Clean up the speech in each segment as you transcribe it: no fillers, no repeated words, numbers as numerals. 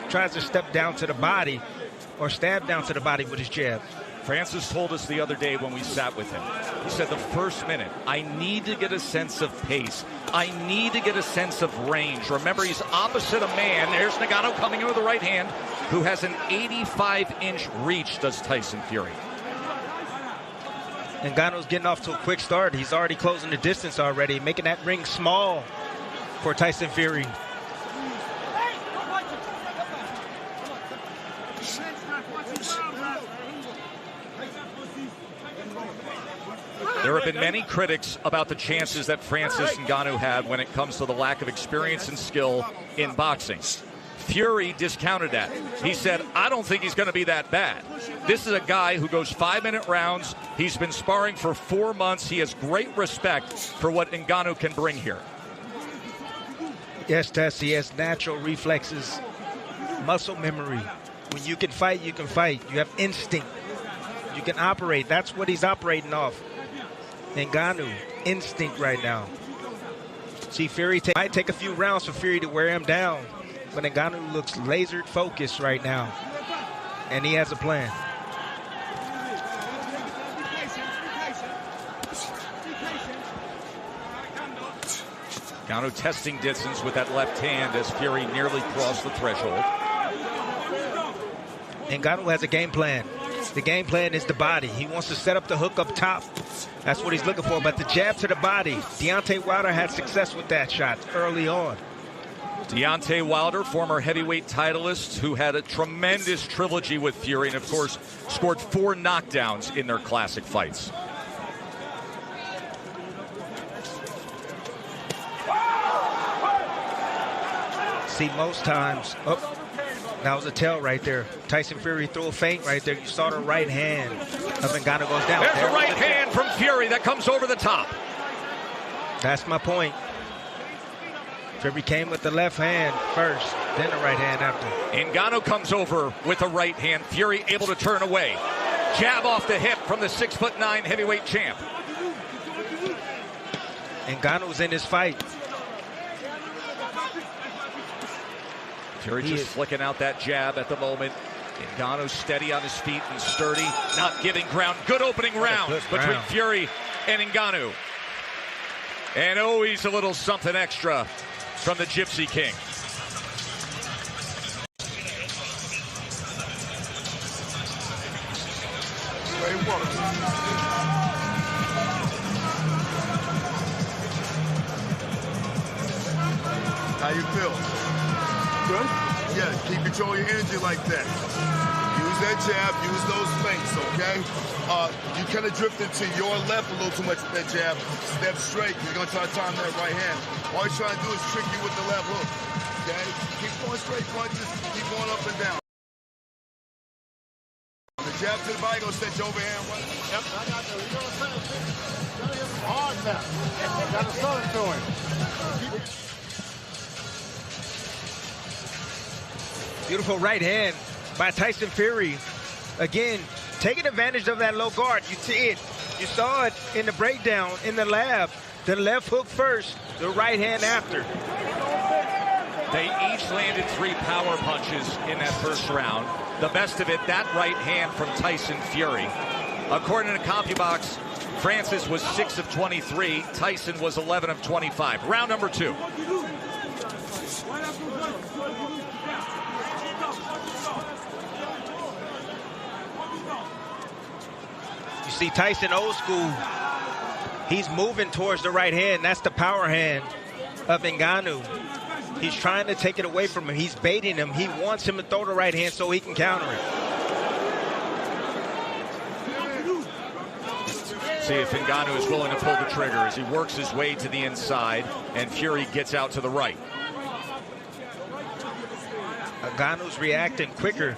tries to step down to the body or stab down to the body with his jab. Francis told us the other day when we sat with him, he said the first minute, I need to get a sense of pace. I need to get a sense of range. Remember, he's opposite a man. There's Ngannou coming in with the right hand, who has an 85-inch reach, does Tyson Fury. Ngannou's getting off to a quick start. He's already closing the distance already, making that ring small for Tyson Fury. There have been many critics about the chances that Francis Ngannou had when it comes to the lack of experience and skill in boxing. Fury discounted that. He said, I don't think he's going to be that bad. This is a guy who goes 5-minute rounds. He's been sparring for 4 months. He has great respect for what Ngannou can bring here. Yes, Tess, he has natural reflexes, muscle memory. When you can fight, you can fight. You have instinct. You can operate. That's what he's operating off. Ngannou, instinct right now. See, Fury might take a few rounds for Fury to wear him down, but Ngannou looks laser focused right now, and he has a plan. Ngannou testing distance with that left hand as Fury nearly crossed the threshold. Ngannou has a game plan. The game plan is the body. He wants to set up the hook up top. That's what he's looking for. But the jab to the body, Deontay Wilder had success with that shot early on. Deontay Wilder, former heavyweight titleist, who had a tremendous trilogy with Fury and, of course, scored 4 knockdowns in their classic fights. See, most times, that was a tell right there. Tyson Fury threw a feint right there. You saw the right hand of Ngannou goes down. There's a right hand from Fury that comes over the top. That's my point. Fury came with the left hand first, then the right hand after. Ngannou comes over with a right hand. Fury able to turn away. Jab off the hip from the 6'9" heavyweight champ. Ngannou's in his fight. Fury just flicking out that jab at the moment. Ngannou steady on his feet and sturdy, not giving ground. Good opening round between Fury and Ngannou. And always a little something extra from the Gypsy King. Great work. How you feel? Good? Yeah, keep control your energy like that. Use that jab, use those feints, okay? You kind of drifted to your left a little too much with that jab. Step straight, because you're going to try to time that right hand. All you're trying to do is trick you with the left hook, okay? Keep going straight punches, keep going up and down. The jab to the body, going to set your overhand right. Yep, I got that. You know what I'm saying? Got to hit him hard now. Got to throw it to him. Beautiful right hand by Tyson Fury. Again, taking advantage of that low guard. You see it. You saw it in the breakdown in the lab. The left hook first, the right hand after. They each landed 3 power punches in that first round. The best of it, that right hand from Tyson Fury. According to CompuBox, Francis was 6 of 23. Tyson was 11 of 25. Round number 2. You see Tyson old school. He's moving towards the right hand. That's the power hand of Ngannou. He's trying to take it away from him. He's baiting him. He wants him to throw the right hand so he can counter it. See if Ngannou is willing to pull the trigger as he works his way to the inside and Fury gets out to the right. Ngannou's reacting quicker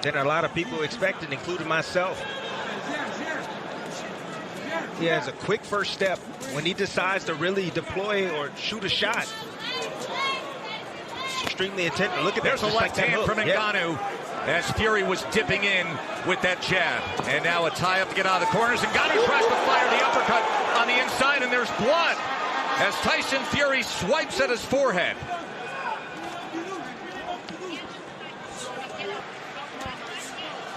than a lot of people expected, including myself. He has a quick first step when he decides to really deploy or shoot a shot. It's extremely attentive. Look at that. There's a left hand from Ngannou as Fury was dipping in with that jab. And now a tie-up to get out of the corners. Ngannou tries to fire the uppercut on the inside, and there's blood as Tyson Fury swipes at his forehead.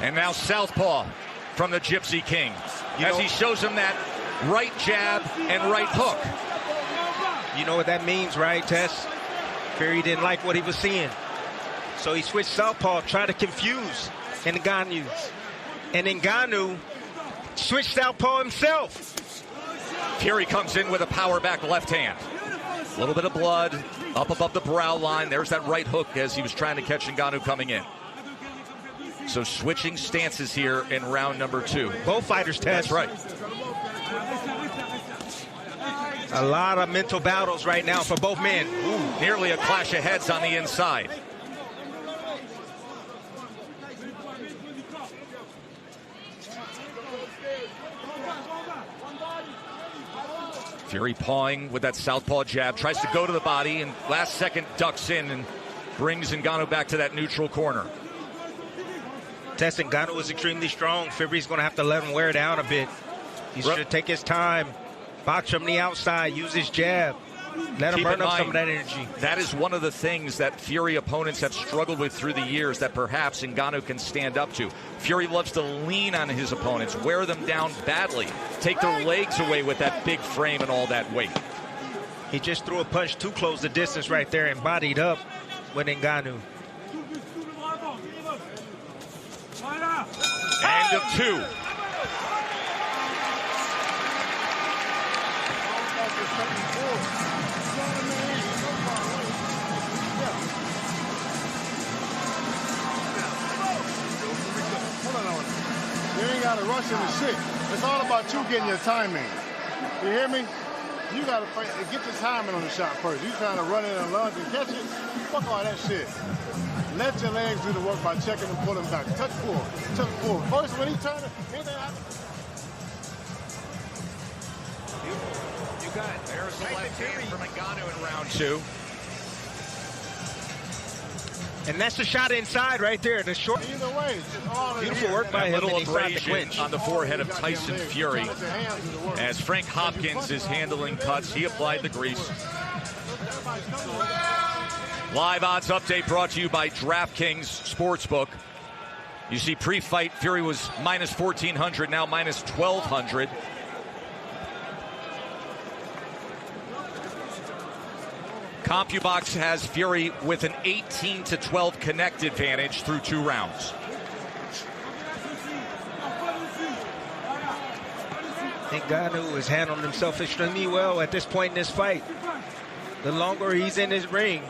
And now southpaw from the Gypsy King as he shows him that right jab and right hook. You know what that means, right, Tess? Fury didn't like what he was seeing. So he switched southpaw, tried to confuse Ngannou. And Ngannou switched southpaw himself. Fury comes in with a power back left hand. A little bit of blood up above the brow line. There's that right hook as he was trying to catch Ngannou coming in. So switching stances here in round number 2. Both fighters test. That's right. A lot of mental battles right now for both men. Ooh, nearly a clash of heads on the inside. Fury pawing with that southpaw jab, tries to go to the body, and last second ducks in and brings Ngannou back to that neutral corner. Tess, Ngannou is extremely strong. Fury's going to have to let him wear down a bit. He should take his time, box from the outside, use his jab. Let him burn up some of that energy. That is one of the things that Fury opponents have struggled with through the years that perhaps Ngannou can stand up to. Fury loves to lean on his opponents, wear them down badly, take their legs away with that big frame and all that weight. He just threw a punch to close the distance right there and bodied up with Ngannou. End of 2. You ain't got to rush into shit. It's all about you getting your timing. You hear me? You got to get your timing on the shot first. You trying to run in and lunge and catch it? Fuck all that shit. Let your legs do the work by checking and pulling back. Touch forward. Touch forward. First, when he turns it, anything happens. You got it. There's the left hand from Ngannou in round 2. And that's the shot inside right there. The short. Either way, beautiful work by him. Little abrasion on the forehead of Tyson Fury. As Frank Hopkins is handling cuts, he applied the grease. Live odds update brought to you by DraftKings Sportsbook. You see pre-fight Fury was minus 1,400, now minus 1,200. CompuBox has Fury with an 18-12 connect advantage through 2 rounds. Ngannou has handled himself extremely well at this point in this fight. The longer he's in his ring,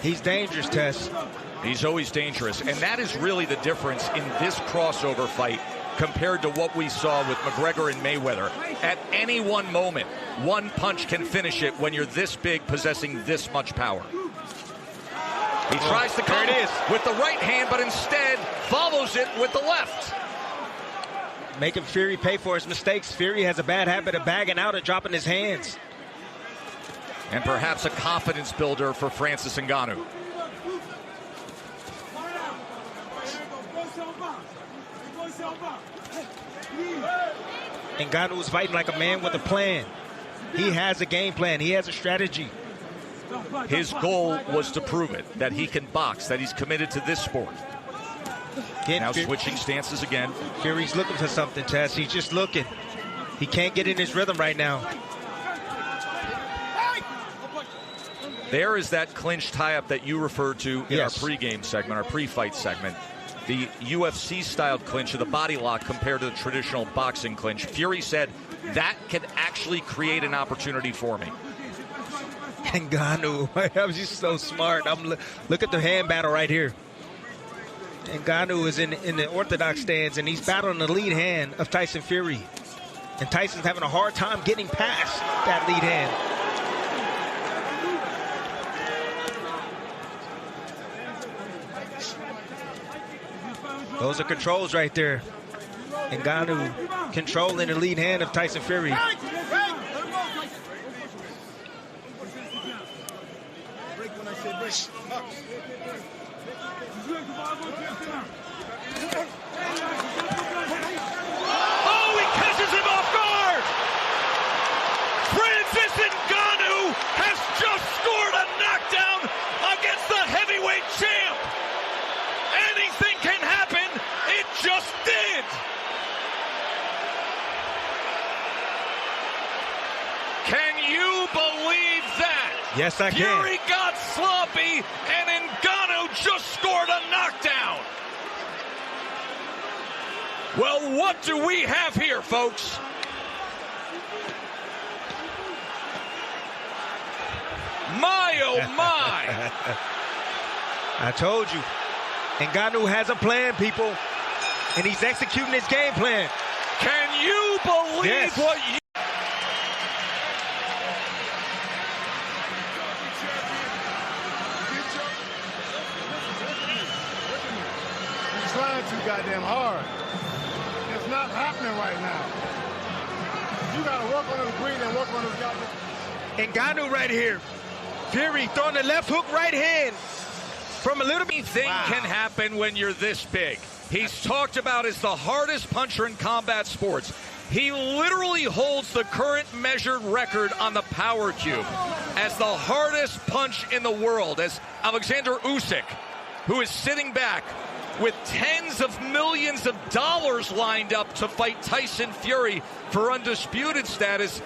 he's dangerous, Tess. He's always dangerous, and that is really the difference in this crossover fight compared to what we saw with McGregor and Mayweather. At any one moment, one punch can finish it when you're this big, possessing this much power. He tries to come with the right hand, but instead follows it with the left. Making Fury pay for his mistakes. Fury has a bad habit of bagging out and dropping his hands. And perhaps a confidence builder for Francis Ngannou. Ngannou is fighting like a man with a plan. He has a game plan. He has a strategy. His goal was to prove it, that he can box, that he's committed to this sport. Now switching stances again. Fury's looking for something, Tess. He's just looking. He can't get in his rhythm right now. There is that clinch tie-up that you referred to in our pregame segment, our pre-fight segment. The UFC-styled clinch of the body lock compared to the traditional boxing clinch. Fury said that can actually create an opportunity for me. Ngannou, he's so smart. Look at the hand battle right here. Ngannou is in the orthodox stance, and he's battling the lead hand of Tyson Fury. And Tyson's having a hard time getting past that lead hand. Those are controls right there. Ngannou controlling the lead hand of Tyson Fury. Oh, he catches him off guard! Francis Ngannou has just scored a knockdown against the heavyweight champ! Anything can happen Yes, I can. Fury got sloppy, and Ngannou just scored a knockdown. Well, what do we have here, folks? My, oh my. I told you. Ngannou has a plan, people, and he's executing his game plan. Can you believe what you... He's trying too goddamn hard. It's not happening right now. You got to work on his breathing and work on his goddamn... Ngannou right here. Fury throwing the left hook right hand from a little bit. Anything can happen when you're this big. He's talked about as the hardest puncher in combat sports. He literally holds the current measured record on the power cube as the hardest punch in the world, as Alexander Usyk, who is sitting back with tens of millions of dollars lined up to fight Tyson Fury for undisputed status,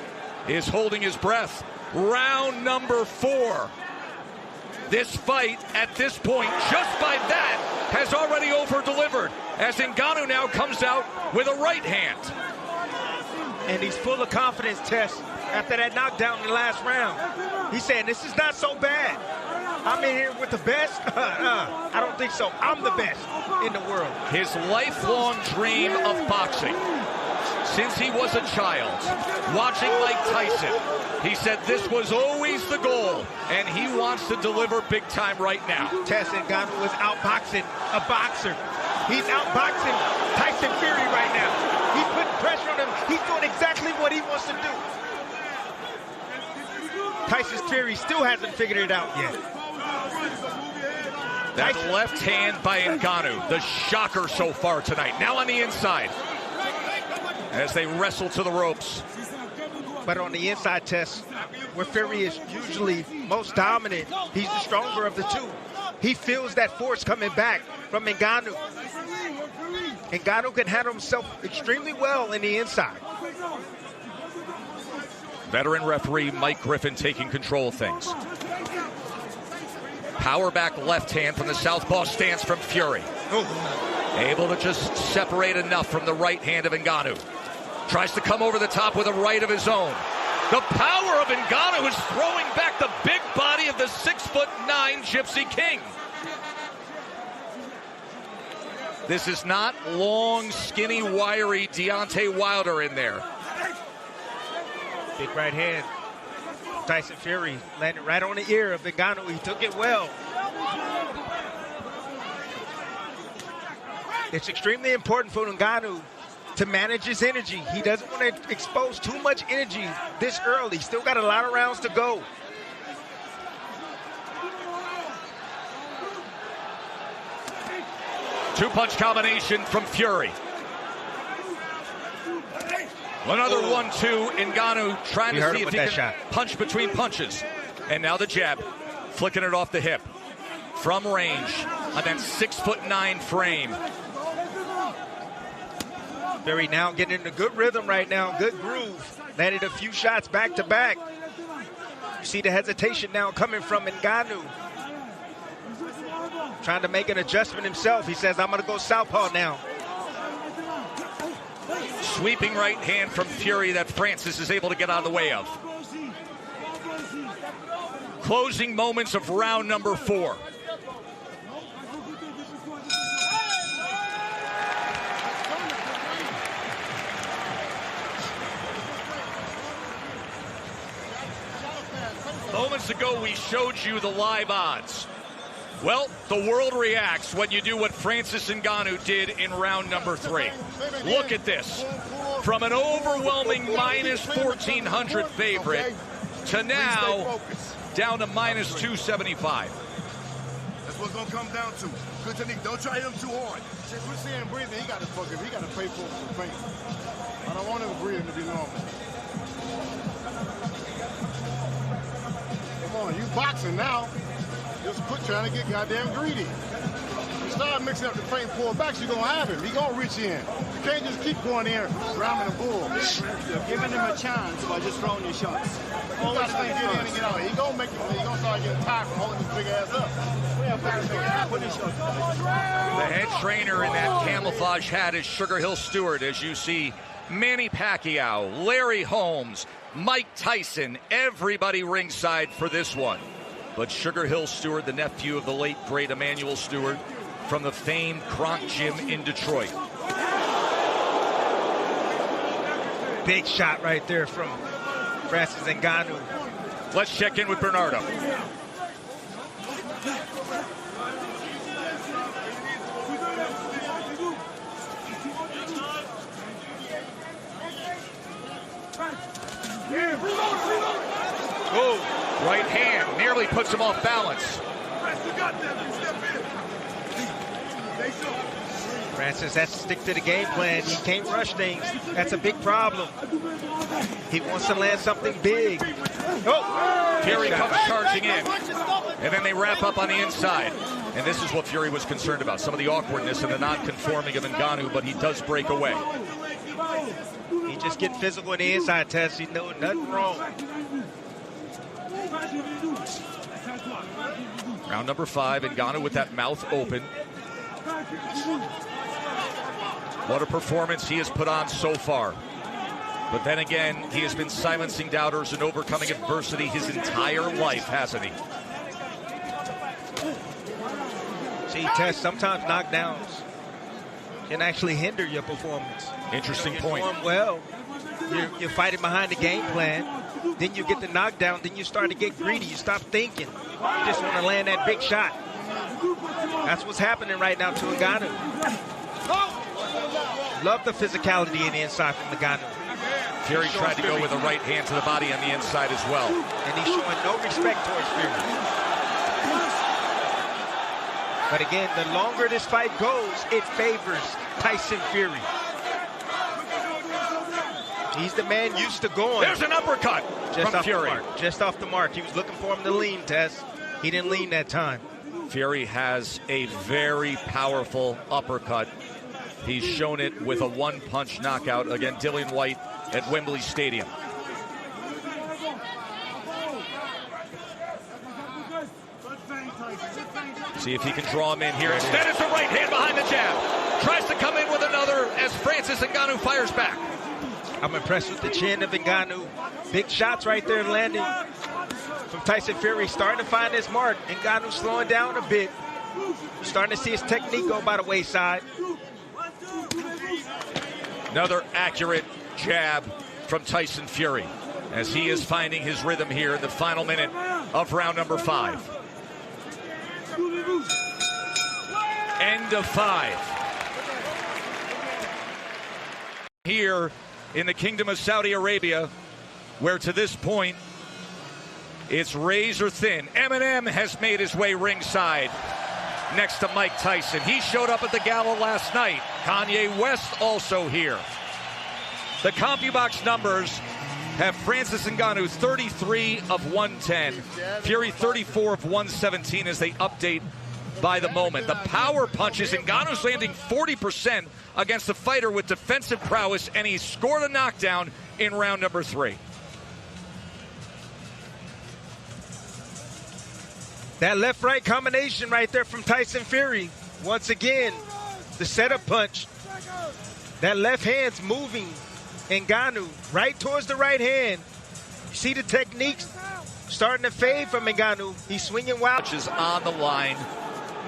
is holding his breath. Round number 4. This fight, at this point, just by that, has already over-delivered, as Ngannou now comes out with a right hand. And he's full of confidence, Tess, after that knockdown in the last round. He's saying, this is not so bad. I'm in here with the best? I don't think so. I'm the best in the world. His lifelong dream of boxing, since he was a child, watching Mike Tyson, he said this was always the goal, and he wants to deliver big time right now. Tess Ngannou is outboxing a boxer. He's outboxing Tyson Fury right now. He's putting pressure on him. He's doing exactly what he wants to do. Tyson Fury still hasn't figured it out yet. That left hand by Ngannou, the shocker so far tonight. Now on the inside, as they wrestle to the ropes. But on the inside, Tess, where Fury is usually most dominant, he's the stronger of the two. He feels that force coming back from Ngannou. Ngannou can handle himself extremely well in the inside. Veteran referee Mike Griffin taking control of things. Power back left hand from the southpaw stance from Fury. Able to just separate enough from the right hand of Ngannou. Tries to come over the top with a right of his own. The power of Ngannou is throwing back the big body of the 6'9" Gypsy King. This is not long, skinny, wiry Deontay Wilder in there. Big right hand. Tyson Fury landed right on the ear of Ngannou. He took it well. It's extremely important for Ngannou to manage his energy. He doesn't want to expose too much energy this early. Still got a lot of rounds to go. Two-punch combination from Fury. Another 1-2. Ngannou trying to see if he can punch between punches. And now the jab, flicking it off the hip. From range on that 6'9" frame. Fury now getting in a good rhythm right now, good groove. Landed a few shots back to back. You see the hesitation now coming from Ngannou. Trying to make an adjustment himself. He says, I'm going to go southpaw now. Sweeping right hand from Fury that Francis is able to get out of the way of. Closing moments of round number 4. Moments ago, we showed you the live odds. Well, the world reacts when you do what Francis Ngannou did in round number 3. Look at this. From an overwhelming minus 1,400 favorite to now down to minus 275. That's what's going to come down to. Good technique. Don't try him too hard. Since we're seeing breathing, he got to pay for some pain. I don't want him breathing to be normal. Come on, you boxing now. Just quit trying to get goddamn greedy. You start mixing up the feint pullbacks, you're going to have him. He's going to reach in. can't just keep going in, ramming the bull. You're giving him a chance by just throwing your shots. You got to get in and get out. He gonna start getting tired from holding his big ass up. Put his shots. The head trainer in that camouflage hat is Sugar Hill Stewart, as you see Manny Pacquiao, Larry Holmes, Mike Tyson, everybody ringside for this one. But Sugar Hill Stewart, the nephew of the late, great Emmanuel Stewart, from the famed Kronk Gym in Detroit. Big shot right there from Francis Ngannou. Let's check in with Bernardo. Oh, right hand nearly puts him off balance. Francis has to stick to the game plan. He can't rush things. That's a big problem. He wants to land something big. Oh! Fury comes charging in. And then they wrap up on the inside. And this is what Fury was concerned about. Some of the awkwardness and the non-conforming of Ngannou, but he does break away. He just getting physical on the inside, Tess. He knows nothing wrong. Round number 5, Ngannou with that mouth open. What a performance he has put on so far. But then again, he has been silencing doubters and overcoming adversity his entire life, hasn't he? See, Tess, sometimes knockdowns can actually hinder your performance. Interesting point. You're doing well. You're fighting behind the game plan. Then you get the knockdown. Then you start to get greedy. You stop thinking. You just want to land that big shot. That's what's happening right now to Ngannou. Love the physicality in the inside from Ngannou. Fury tried to go with a right hand to the body on the inside as well. And he's showing no respect towards Fury. But again, the longer this fight goes, it favors Tyson Fury. He's the man used to going. There's an uppercut from Fury. Just off the mark. He was looking for him to lean, Tess. He didn't lean that time. Fury has a very powerful uppercut. He's shown it with a one-punch knockout against Dillian White at Wembley Stadium. See if he can draw him in here. Instead, it's a right hand behind the jab. Tries to come in with another as Francis Ngannou fires back. I'm impressed with the chin of Ngannou. Big shots right there landing from Tyson Fury. Starting to find his mark. Ngannou slowing down a bit. Starting to see his technique go by the wayside. Another accurate jab from Tyson Fury as he is finding his rhythm here in the final minute of round number 5. End of 5. Here in the Kingdom of Saudi Arabia, where to this point it's razor thin. Eminem has made his way ringside next to Mike Tyson. He showed up at the gala last night. Kanye West also here. The CompuBox numbers have Francis Ngannou 33 of 110, Fury 34 of 117 as they update by the moment. The power punches, Ngannou's landing 40% against a fighter with defensive prowess, and he scored a knockdown in round number 3. That left-right combination right there from Tyson Fury. Once again, the setup punch. That left hand's moving Ngannou right towards the right hand. You see the techniques starting to fade from Ngannou. He's swinging wild. Is on the line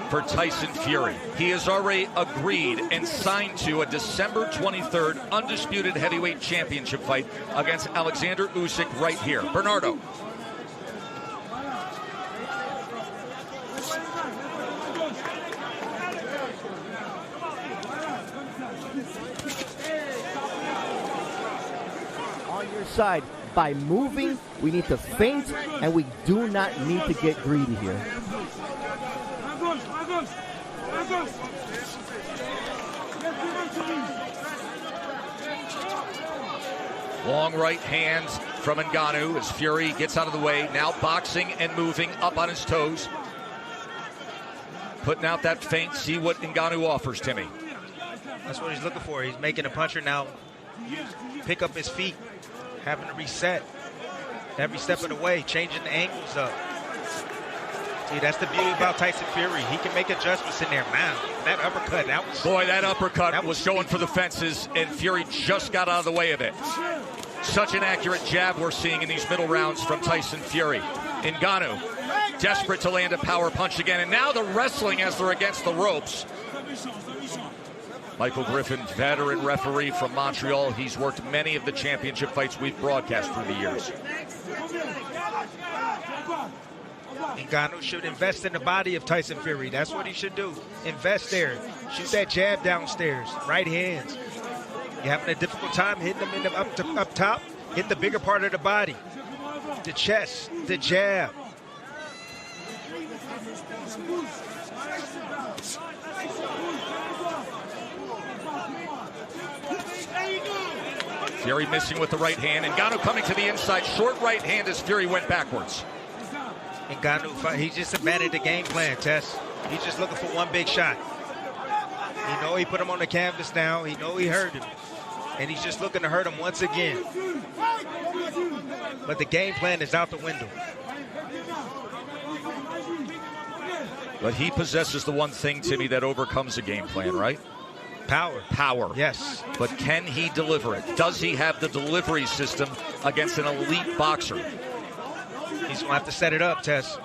for Tyson Fury. He has already agreed and signed to a December 23rd undisputed heavyweight championship fight against Alexander Usyk right here. Bernardo. Side by moving, we need to feint, and we do not need to get greedy here. Long right hand from Ngannou as Fury gets out of the way. Now boxing and moving up on his toes. Putting out that feint. See what Ngannou offers, Timmy. That's what he's looking for. He's making a puncher now pick up his feet, having to reset every step of the way, changing the angles up. See, that's the beauty about Tyson Fury. He can make adjustments in there. Man, that uppercut, that uppercut was going for the fences, and Fury just got out of the way of it. Such an accurate jab we're seeing in these middle rounds from Tyson Fury. Ngannou, desperate to land a power punch again, and now the wrestling as they're against the ropes. Michael Griffin, veteran referee from Montreal. He's worked many of the championship fights we've broadcast through the years. Ngannou should invest in the body of Tyson Fury. That's what he should do. Invest there. Shoot that jab downstairs. Right hands. You're having a difficult time hitting them in the up top. Hit the bigger part of the body. The chest. The jab. Fury missing with the right hand. Ngannou coming to the inside. Short right hand as Fury went backwards. Ngannou, he just abandoned the game plan, Tess. He's just looking for one big shot. He know he put him on the canvas now. He know he hurt him. And he's just looking to hurt him once again. But the game plan is out the window. But he possesses the one thing, Timmy, that overcomes a game plan, right? Power. Yes. But can he deliver it? Does he have the delivery system against an elite boxer? He's going to have to set it up, Tess.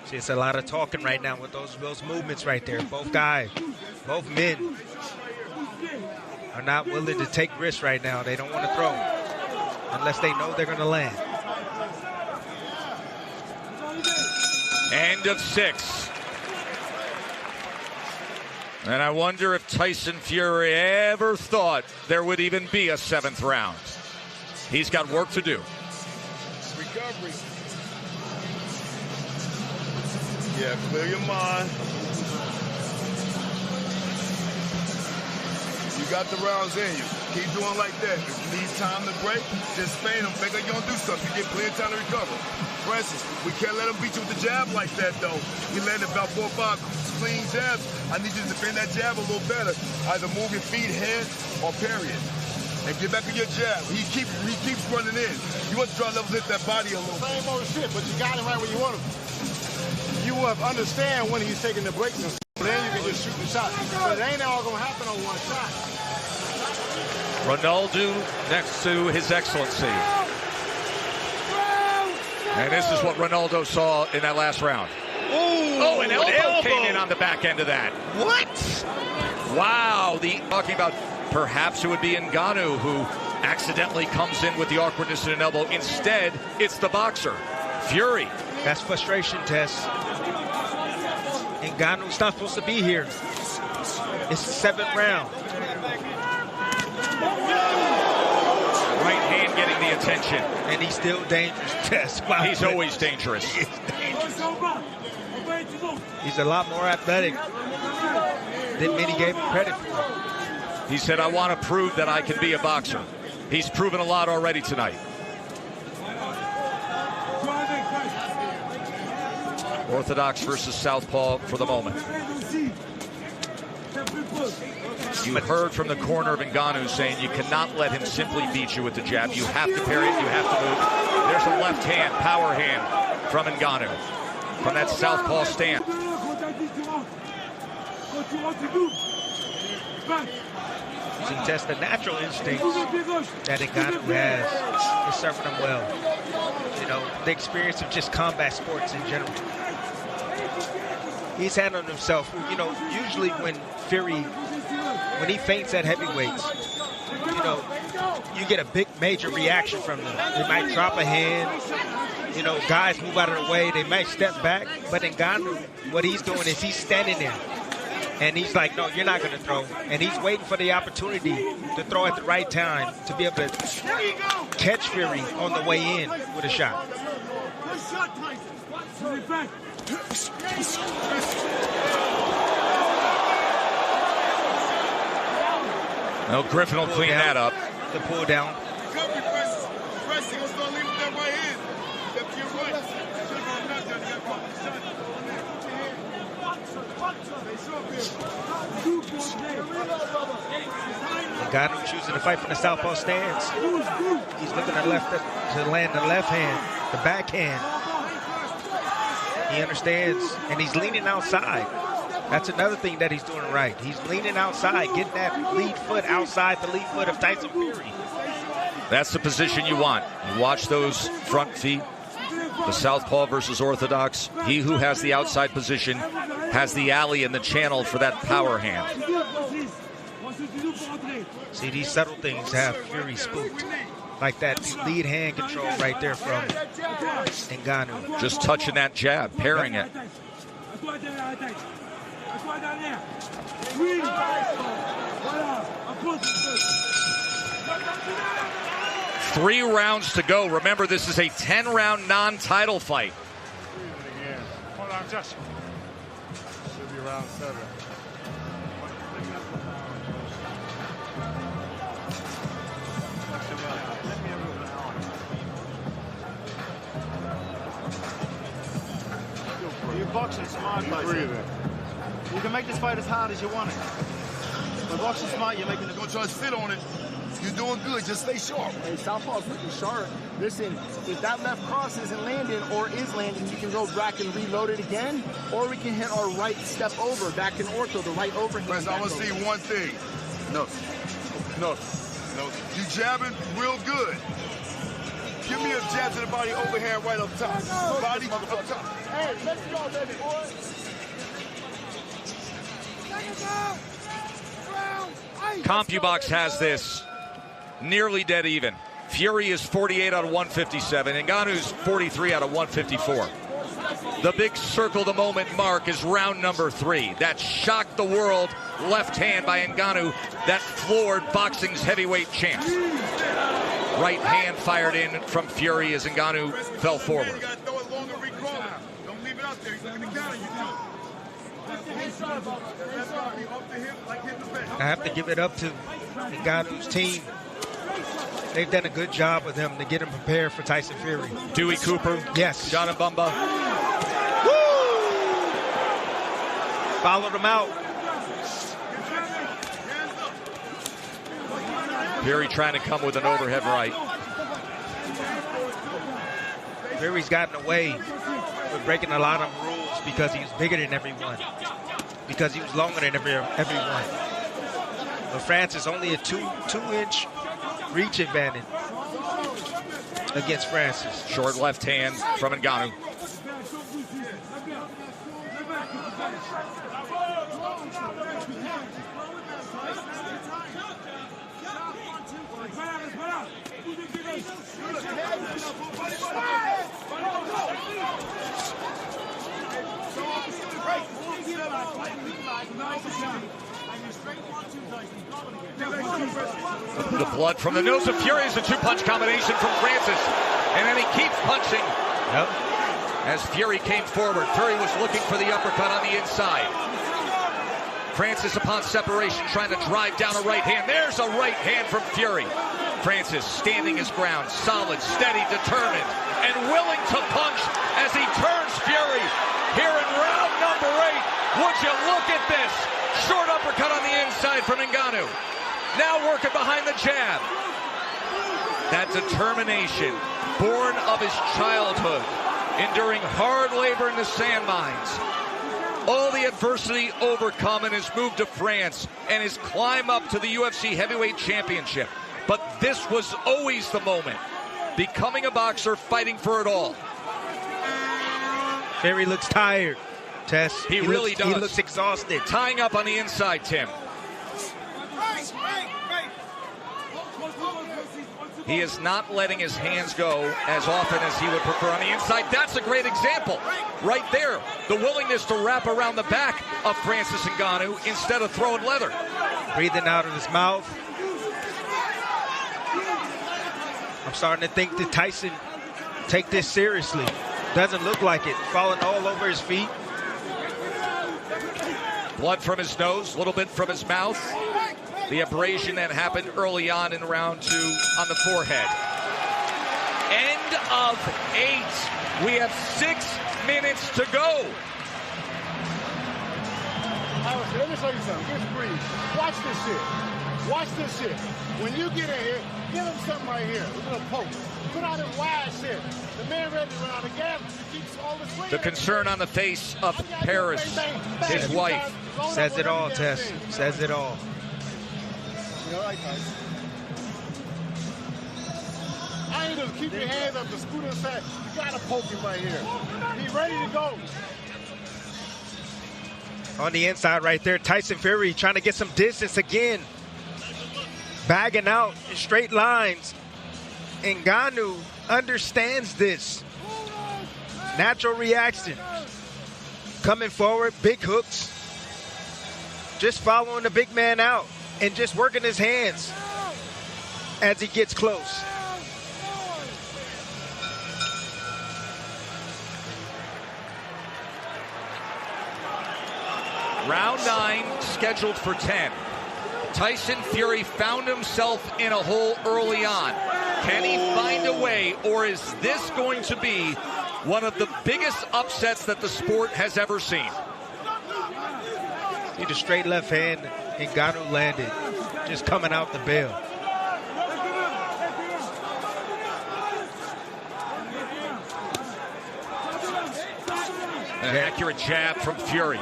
See, it's a lot of talking right now with those movements right there. Both guys, both men are not willing to take risks right now. They don't want to throw unless they know they're going to land. End of 6. And I wonder if Tyson Fury ever thought there would even be a 7th round. He's got work to do. Recovery. Yeah, clear your mind. You got the rounds in you. Keep doing like that. If you need time to break, just feign them. Think like you're going to do something. You get plenty of time to recover. For instance, we can't let him beat you with the jab like that, though. He landed about 4 or 5 clean jabs. I need you to defend that jab a little better. Either move your feet, head, or period. And get back on your jab. He keeps running in. You want to try to level hit that body a little bit. Same old shit, but you got him right where you want him. You will understand when he's taking the breaks and then you can just shoot the shot. But it ain't all going to happen on one shot. Ronaldo next to His Excellency. And this is what Ronaldo saw in that last round. Ooh, an elbow came in on the back end of that. What? Wow. Talking about perhaps it would be Ngannou who accidentally comes in with the awkwardness in an elbow. Instead, it's the boxer, Fury. That's frustration, Tess. Ngannou's not supposed to be here. It's the 7th round. Right hand getting the attention. And he's still dangerous, Tess. Wow. He's always dangerous. He is dangerous. He's a lot more athletic than many gave him credit for. He said, I want to prove that I can be a boxer. He's proven a lot already tonight. Orthodox versus Southpaw for the moment. You heard from the corner of Ngannou saying you cannot let him simply beat you with the jab. You have to parry it. You have to move. There's a left hand, power hand from Ngannou from that Southpaw stand. See, Tess, the natural instincts that Ngannou has is serving him well. You know, the experience of just combat sports in general. He's handled himself, you know, usually when he feints at heavyweights, you know, you get a big major reaction from them. They might drop a hand, you know, guys move out of the way, they might step back, but Ngannou, what he's doing is he's standing there. And he's like, no, you're not going to throw. And he's waiting for the opportunity to throw at the right time to be able to catch Fury on the way in with a shot. No, Griffin will clean that up. The pull down. Ngannou choosing to fight from the southpaw stance. He's looking to land the left hand, the backhand. He understands, and he's leaning outside. That's another thing that he's doing right. He's leaning outside, getting that lead foot outside the lead foot of Tyson Fury. That's the position you want. You watch those front feet, the southpaw versus orthodox. He who has the outside position has the alley and the channel for that power hand. See, these subtle things have Fury spooked. Like that lead hand control right there from Ngannou. Just touching that jab, pairing it. 3 rounds to go. Remember, this is a 10-round non-title fight. Hold on, Josh. Should be round 7. You're boxing smart, Tyson. You can make this fight as hard as you want it. But boxing smart, you're making it. Don't try to sit on it. You're doing good. Just stay sharp. Hey, southpaw's looking sharp. Listen, if that left cross isn't landing or is landing, we can go back and reload it again, or we can hit our right step over, back in ortho, the right overhand. Friends, I want to see one thing. No. You jabbing real good. Give me a jab to the body, overhand right up top. Body up top. Hey, let's go, baby boy. CompuBox has this nearly dead even. Fury is 48 out of 157. Ngannou's 43 out of 154. The big circle the moment mark is round number 3. That shocked the world left hand by Ngannou that floored boxing's heavyweight champs. Right hand fired in from Fury as Ngannou fell forward. Don't leave it out there. He's looking to counter you. I have to give it up to Ngannou's team. They've done a good job with him to get him prepared for Tyson Fury. Dewey Cooper. Yes. John Mbumba. Woo! Followed him out. Fury trying to come with an overhead right. Fury's gotten away with breaking a lot of rules because he was bigger than everyone. Because he was longer than everyone. But Francis only a 2-inch reach advantage against Francis. Short left hand from Ngannou. The blood from the nose of Fury is a 2-punch combination from Francis. And then he keeps punching. Yep. As Fury came forward, Fury was looking for the uppercut on the inside. Francis upon separation trying to drive down a right hand. There's a right hand from Fury. Francis standing his ground, solid, steady, determined, and willing to punch as he turns Fury here in round number 8. Would you look at this? Short uppercut on the inside from Ngannou. Now working behind the jab. That determination, born of his childhood, enduring hard labor in the sand mines. All the adversity overcome in his move to France and his climb up to the UFC Heavyweight Championship. But this was always the moment. Becoming a boxer, fighting for it all. Fury looks tired, Tess. He really does. He looks exhausted. Tying up on the inside, Tim. He is not letting his hands go as often as he would prefer on the inside. That's a great example right there. The willingness to wrap around the back of Francis Ngannou instead of throwing leather. Breathing out of his mouth. I'm starting to think that Tyson take this seriously. Doesn't look like it. Falling all over his feet. Blood from his nose, a little bit from his mouth. The abrasion that happened early on in round 2 on the forehead. End of 8. We have 6 minutes to go. me show you something. Just breathe. Watch this shit. Watch this shit. When you get in here, give him something right here. A little poke. Put out his wide shit. The man ready to run out of gas. He keeps all the swing. The concern on the face of Paris, his wife. Says it all, Tess. Says it all. You all right, Tyson? I ain't just keep your hands up to scoot inside. You gotta poke him right here. Be ready to go. On the inside right there, Tyson Fury trying to get some distance again. Bagging out in straight lines. Ngannou understands this. Natural reaction. Coming forward, big hooks. Just following the big man out and just working his hands as he gets close. Round 9 scheduled for 10. Tyson Fury found himself in a hole early on. Can he find a way, or is this going to be one of the biggest upsets that the sport has ever seen? See the straight left hand Ngannou landed, just coming out the bail. An accurate jab from Fury.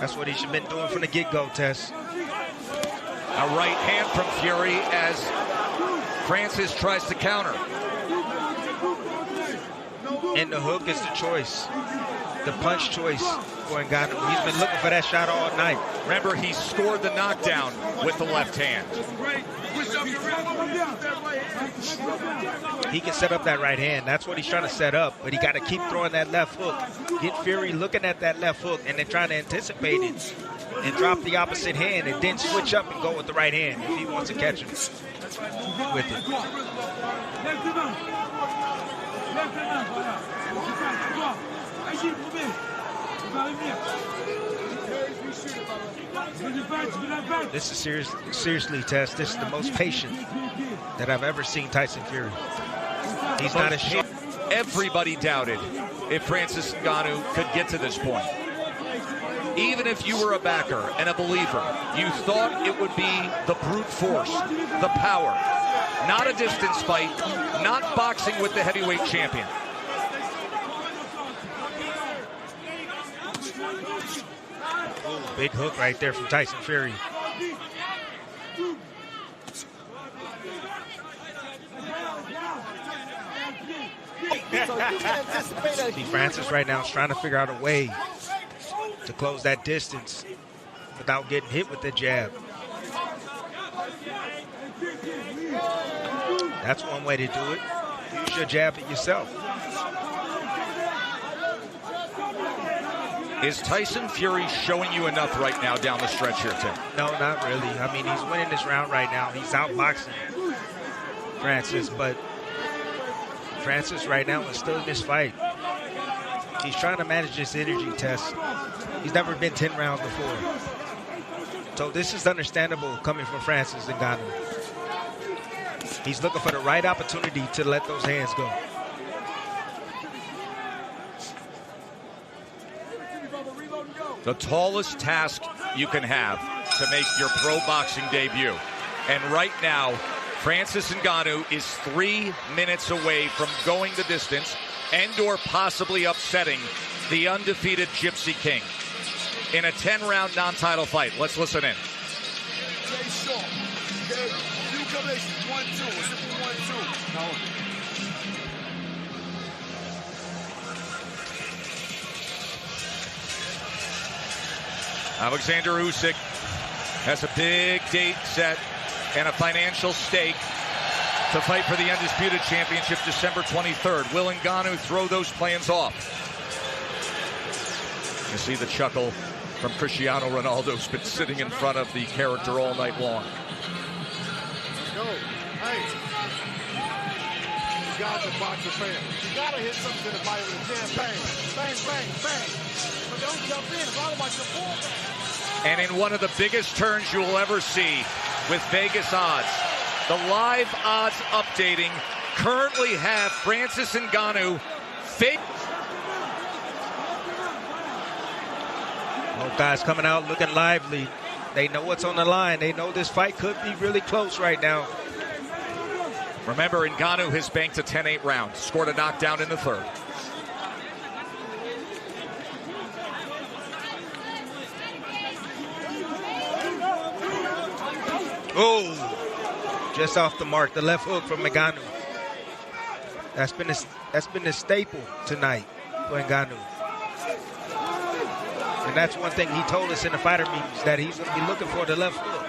That's what he should have been doing from the get-go, Tess. A right hand from Fury as Francis tries to counter. And the hook is the choice. The punch choice for Ngannou. He's been looking for that shot all night. Remember, he scored the knockdown with the left hand. He can set up that right hand. That's what he's trying to set up. But he got to keep throwing that left hook. Get Fury looking at that left hook and then trying to anticipate it and drop the opposite hand and then switch up and go with the right hand if he wants to catch him with it. This is seriously, Tess. This is the most patient that I've ever seen Tyson Fury. He's not a short. Everybody doubted if Francis Ngannou could get to this point. Even if you were a backer and a believer, you thought it would be the brute force, the power, not a distance fight, not boxing with the heavyweight champion. Ooh, big hook right there from Tyson Fury. See, Francis right now is trying to figure out a way to close that distance without getting hit with the jab. That's one way to do it. Use your jab at yourself. Is Tyson Fury showing you enough right now down the stretch here, Tim? No, not really. I mean, he's winning this round right now. He's outboxing Francis, but Francis right now is still in this fight. He's trying to manage this energy test. He's never been 10 rounds before. So this is understandable coming from Francis Ngannou. He's looking for the right opportunity to let those hands go. The tallest task you can have to make your pro boxing debut. And right now, Francis Ngannou is 3 minutes away from going the distance and or possibly upsetting the undefeated Gypsy King in a 10-round non-title fight. Let's listen in. Alexander Usyk has a big date set and a financial stake to fight for the Undisputed Championship December 23rd. Will Ngannou throw those plans off? You see the chuckle from Cristiano Ronaldo, who's been sitting in front of the character all night long. Yo, hey. You got to box a fan. You got to hit something to the body with a jam. Bang, bang, bang, bang. But don't jump in. It's all about your fullback. And in one of the biggest turns you will ever see with Vegas odds, the live odds updating currently have Francis Ngannou fake. Both guys coming out looking lively. They know what's on the line. They know this fight could be really close right now. Remember, Ngannou has banked a 10-8 round, scored a knockdown in the third. Oh, just off the mark, the left hook from Ngannou. That's been a staple tonight for Ngannou. And that's one thing he told us in the fighter meetings, that he's going to be looking for the left hook.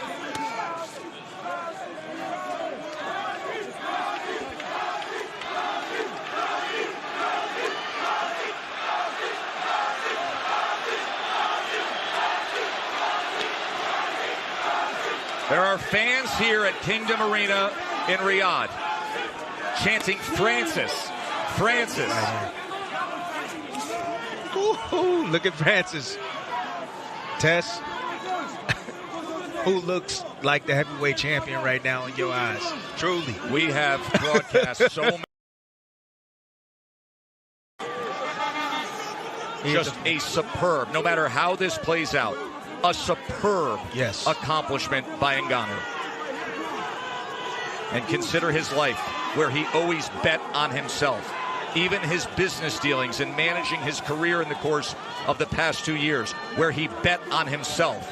There are fans here at Kingdom Arena in Riyadh chanting Francis, Francis. Ooh, look at Francis. Tess, who looks like the heavyweight champion right now in your eyes? Truly. We have broadcast so many. Just a superb, no matter how this plays out, a superb accomplishment by Ngannou. And consider his life, where he always bet on himself. Even his business dealings and managing his career in the course of the past 2 years, where he bet on himself.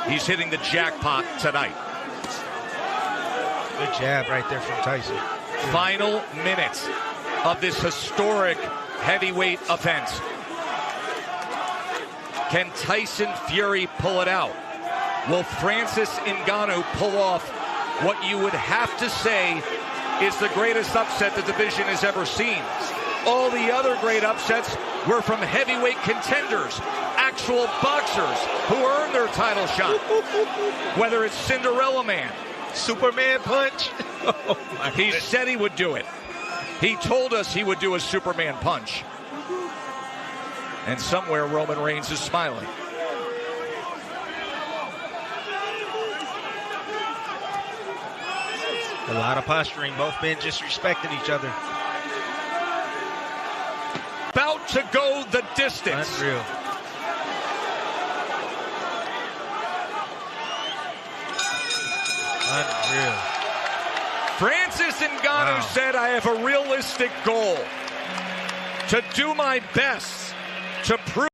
He's hitting the jackpot tonight. Good jab right there from Tyson. Final minutes of this historic heavyweight event. Can Tyson Fury pull it out? Will Francis Ngannou pull off what you would have to say is the greatest upset the division has ever seen? All the other great upsets were from heavyweight contenders, actual boxers who earned their title shot. Whether it's Cinderella Man, Superman punch. Oh my he said he would do it. He told us he would do a Superman punch. And somewhere Roman Reigns is smiling. A lot of posturing, both men just respecting each other. About to go the distance. Unreal. Unreal. Francis Ngannou said, I have a realistic goal to do my best to prove